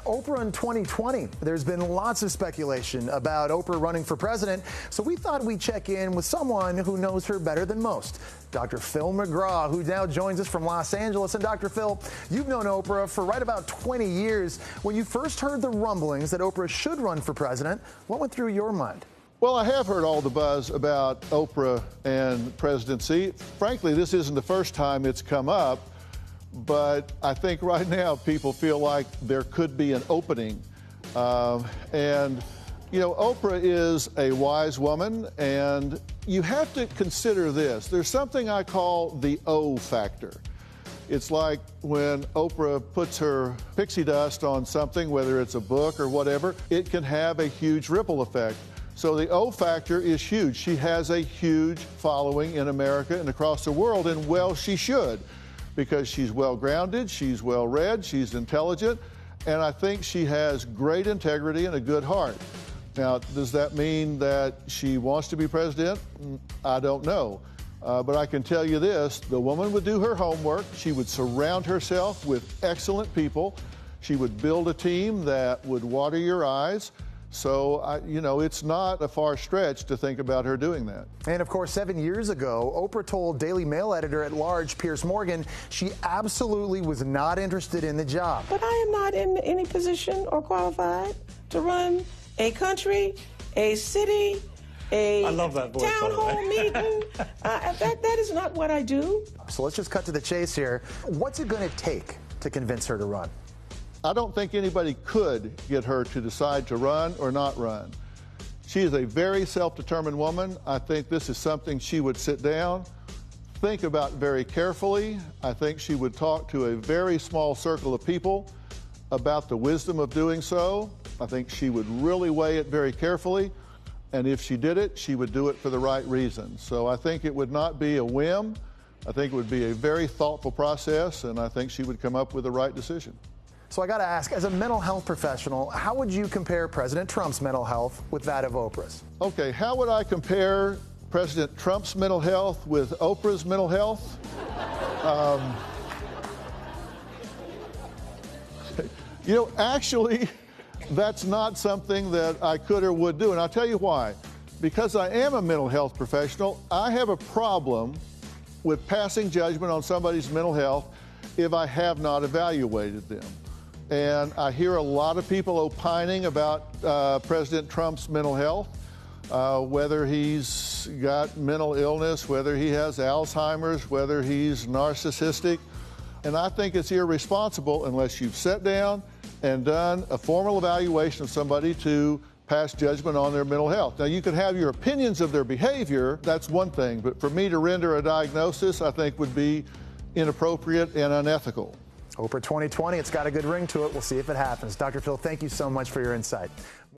Oprah in 2020. There's been lots of speculation about Oprah running for president, so we thought we'd check in with someone who knows her better than most, Dr. Phil McGraw, who now joins us from Los Angeles. And Dr. Phil, you've known Oprah for right about 20 years. When you first heard the rumblings that Oprah should run for president, what went through your mind? Well, I have heard all the buzz about Oprah and presidency. Frankly, this isn't the first time it's come up. But I think right now people feel like there could be an opening. And, you know, Oprah is a wise woman, and you have to consider this. There's something I call the O factor. It's like when Oprah puts her pixie dust on something, whether it's a book or whatever, it can have a huge ripple effect. So the O factor is huge. She has a huge following in America and across the world, and well, she should. Because she's well-grounded, she's well-read, she's intelligent, and I think she has great integrity and a good heart. Now, does that mean that she wants to be president? I don't know. But I can tell you this, the woman would do her homework, she would surround herself with excellent people, she would build a team that would water your eyes. So, you know, it's not a far stretch to think about her doing that. And, of course, 7 years ago, Oprah told Daily Mail editor-at-large Piers Morgan she absolutely was not interested in the job. But I am not in any position or qualified to run a country, a city, a I love that voice, town hall meeting. That is not what I do. So let's just cut to the chase here. What's it going to take to convince her to run? I don't think anybody could get her to decide to run or not run. She is a very self-determined woman. I think this is something she would sit down, think about very carefully. I think she would talk to a very small circle of people about the wisdom of doing so. I think she would really weigh it very carefully. And if she did it, she would do it for the right reasons. So I think it would not be a whim. I think it would be a very thoughtful process, and I think she would come up with the right decision. So I got to ask, as a mental health professional, how would you compare President Trump's mental health with that of Oprah's? Okay, how would I compare President Trump's mental health with Oprah's mental health? You know, actually, that's not something that I could or would do, and I'll tell you why. Because I am a mental health professional, I have a problem with passing judgment on somebody's mental health if I have not evaluated them. And I hear a lot of people opining about President Trump's mental health, whether he's got mental illness, whether he has Alzheimer's, whether he's narcissistic. And I think it's irresponsible unless you've sat down and done a formal evaluation of somebody to pass judgment on their mental health. Now, you can have your opinions of their behavior, that's one thing, but for me to render a diagnosis, I think would be inappropriate and unethical. Oprah 2020, it's got a good ring to it. We'll see if it happens. Dr. Phil, thank you so much for your insight.